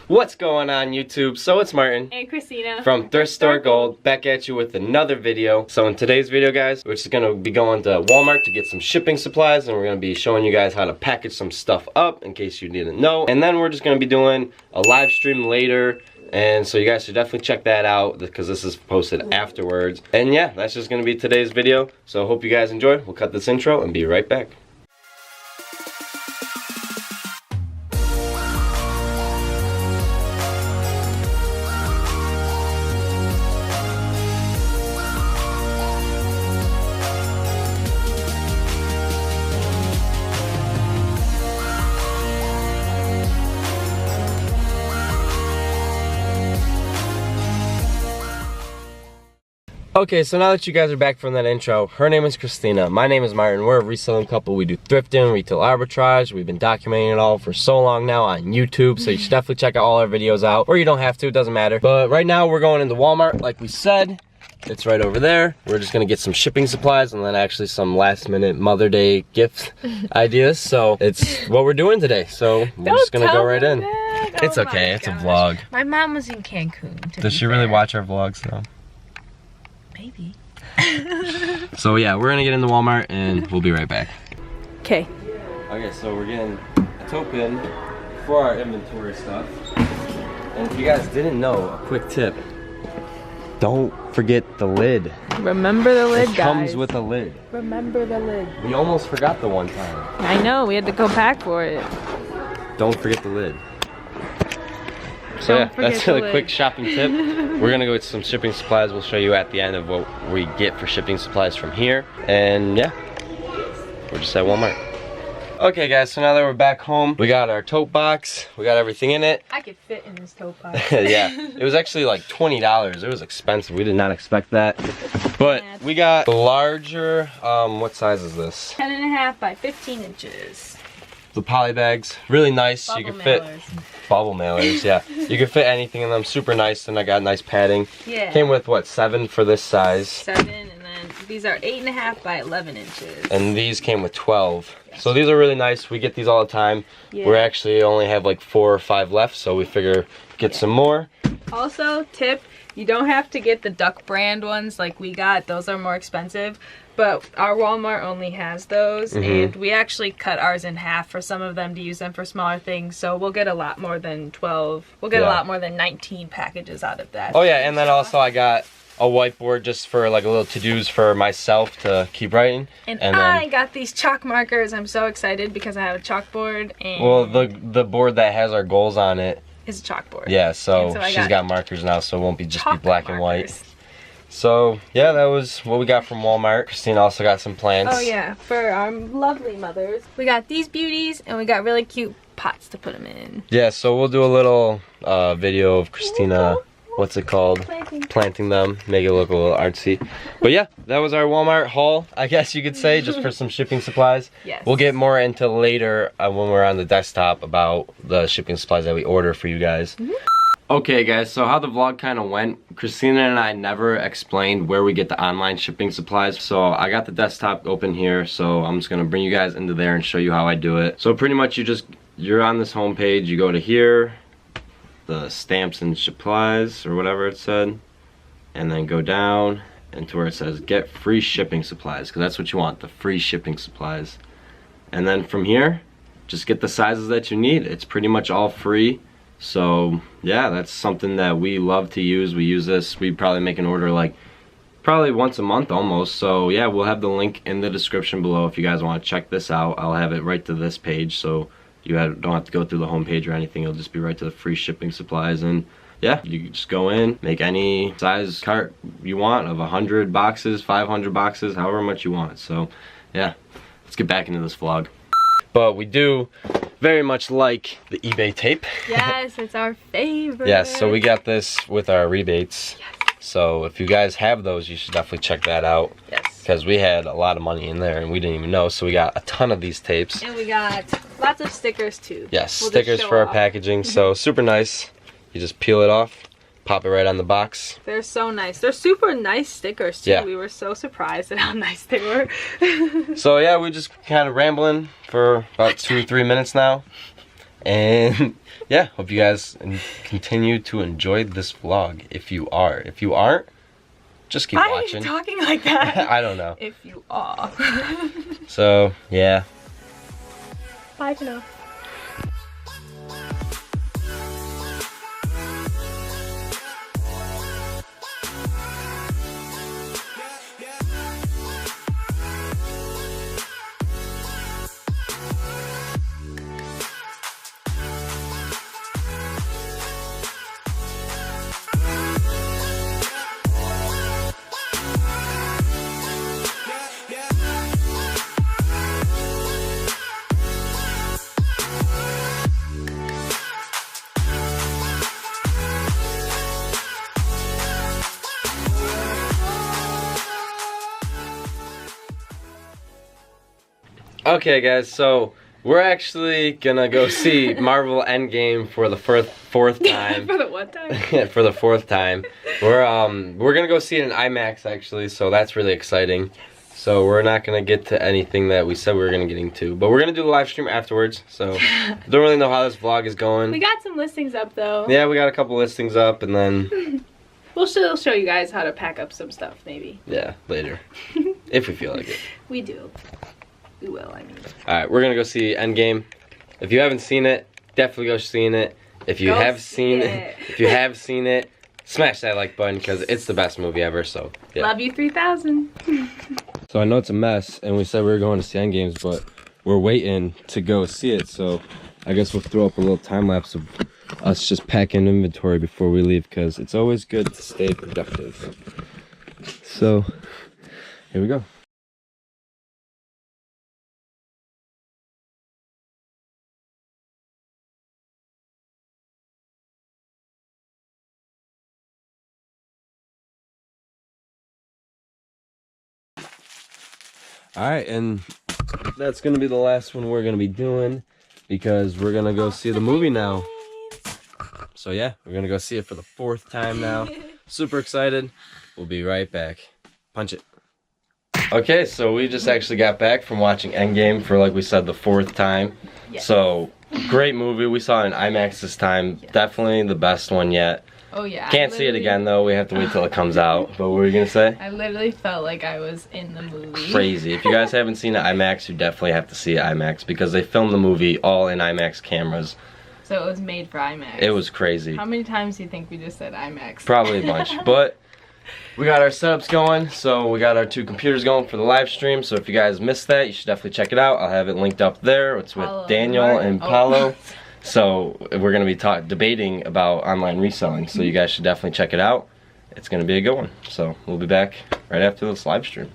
What's going on YouTube? So it's Martin and Kristina from Thrift Store Gold, back at you with another video. So in today's video, guys, we're just gonna be going to Walmart to get some shipping supplies, and we're gonna be showing you guys how to package some stuff up in case you didn't know. And then we're just gonna be doing a live stream later, and so you guys should definitely check that out because this is posted afterwards. And yeah, that's just gonna be today's video. So hope you guys enjoy. We'll cut this intro and be right back. Okay, so now that you guys are back from that intro, her name is Kristina, my name is Martin. We're a reselling couple. We do thrifting, retail arbitrage. We've been documenting it all for so long now on YouTube, so you should definitely check out all our videos out, or you don't have to, it doesn't matter. But right now we're going into Walmart, like we said. It's right over there. We're just gonna get some shipping supplies and then actually some last minute Mother Day gift ideas. So it's what we're doing today. So we're just gonna go right in. It's okay, it's a vlog. My mom was in Cancun. Does she really watch our vlogs though? Maybe. So yeah, we're gonna get into Walmart and we'll be right back. Okay. Okay, so we're getting a tote bin for our inventory stuff. And if you guys didn't know, a quick tip. Don't forget the lid. Remember the lid, guys. It comes with a lid. Remember the lid. We almost forgot the one time. I know, we had to go back for it. Don't forget the lid. So yeah, that's a quick shopping tip. We're gonna go get some shipping supplies. We'll show you at the end of what we get for shipping supplies from here. And yeah, we're just at Walmart. Okay guys, so now that we're back home, we got our tote box. We got everything in it. I could fit in this tote box. Yeah, it was actually like $20. It was expensive. We did not expect that. But we got the larger, what size is this? 10.5 by 15 inches. The poly bags, really nice. Bubble you can fit bubble mailers, yeah. You can fit anything in them, super nice, and I got nice padding. Yeah. Came with what, 7 for this size? 7, and then these are 8.5 by 11 inches. And these came with 12. Yes. So these are really nice. We get these all the time. Yeah. We actually only have like 4 or 5 left, so we figure get some more. Also, tip, you don't have to get the Duck brand ones like we got. Those are more expensive. But our Walmart only has those, and we actually cut ours in half for some of them to use them for smaller things. So we'll get a lot more than 12. We'll get a lot more than 19 packages out of that. Oh yeah, and then also I got a whiteboard just for like a little to-dos for myself to keep writing. And I got these chalk markers. I'm so excited because I have a chalkboard. And well, the board that has our goals on it is a chalkboard. Yeah, so she's got markers now, so it won't be just be black and white. So yeah, that was what we got from Walmart. Kristina also got some plants. Oh yeah, for our lovely mothers. We got these beauties, and we got really cute pots to put them in. Yeah, so we'll do a little video of Kristina, what's it called? Planting them, make it look a little artsy. But yeah, that was our Walmart haul, I guess you could say, just for some shipping supplies. Yes. We'll get more into later when we're on the desktop about the shipping supplies that we order for you guys. Okay guys, so how the vlog kind of went, Kristina and I never explained where we get the online shipping supplies. So I got the desktop open here, so I'm just gonna bring you guys into there and show you how I do it. So pretty much you're on this home page, you go to here, the stamps and supplies or whatever it said, and then go down and to where it says get free shipping supplies, because that's what you want, the free shipping supplies. And then from here, just get the sizes that you need. It's pretty much all free. So yeah, that's something that we love to use. We use this, we probably make an order like probably once a month almost. So yeah, we'll have the link in the description below if you guys want to check this out. I'll have it right to this page, so you don't have to go through the home page or anything. It'll just be right to the free shipping supplies. And yeah, you can just go in, make any size cart you want of 100 boxes, 500 boxes, however much you want. So yeah, let's get back into this vlog. But we do very much like the eBay tape. Yes, it's our favorite. Yes, so we got this with our rebates. Yes. So if you guys have those, you should definitely check that out. Yes. Because we had a lot of money in there and we didn't even know. So we got a ton of these tapes. And we got lots of stickers too. Yes, stickers for our packaging. So super nice. You just peel it off, pop it right on the box. They're so nice. They're super nice stickers too. Yeah. We were so surprised at how nice they were. So yeah, we just kind of rambling for about 2 or 3 minutes now. And yeah, hope you guys continue to enjoy this vlog. If you are, if you aren't, just keep watching. Why are you talking like that? I don't know. If you are. So yeah. Bye for now. Okay guys, so we're actually gonna go see Marvel Endgame for the fourth time. For the what time? For the fourth time. We're gonna go see it in IMAX actually, so that's really exciting. So we're not gonna get to anything that we said we were gonna get into, but we're gonna do the live stream afterwards. So don't really know how this vlog is going. We got some listings up though. Yeah, we got a couple listings up, and then we'll still show you guys how to pack up some stuff maybe. Yeah, later. If we feel like it. We do. We will, I mean. Alright, we're gonna go see Endgame. If you haven't seen it, definitely go seeing it. If you have seen it, smash that like button because it's the best movie ever, so yeah. Love you 3000. So I know it's a mess and we said we were going to see Endgames, but we're waiting to go see it, so I guess we'll throw up a little time lapse of us just packing inventory before we leave because it's always good to stay productive. So here we go. Alright, and that's gonna be the last one we're gonna be doing because we're gonna go see the movie now. So yeah, we're gonna go see it for the fourth time now. Super excited. We'll be right back. Punch it. Okay, so we just actually got back from watching Endgame for, like we said, the fourth time. Yes. So great movie. We saw it in IMAX this time. Yeah. Definitely the best one yet. Oh yeah. Can't see it again though. We have to wait till it comes out. But what were you gonna say? I literally felt like I was in the movie. Crazy. If you guys haven't seen it IMAX, you definitely have to see it IMAX because they filmed the movie all in IMAX cameras. So it was made for IMAX. It was crazy. How many times do you think we just said IMAX? Probably a bunch. But we got our setups going, so we got our 2 computers going for the live stream. So if you guys missed that, you should definitely check it out. I'll have it linked up there. It's with Daniel and Paulo. So we're going to be debating about online reselling. So you guys should definitely check it out. It's going to be a good one. So we'll be back right after this live stream.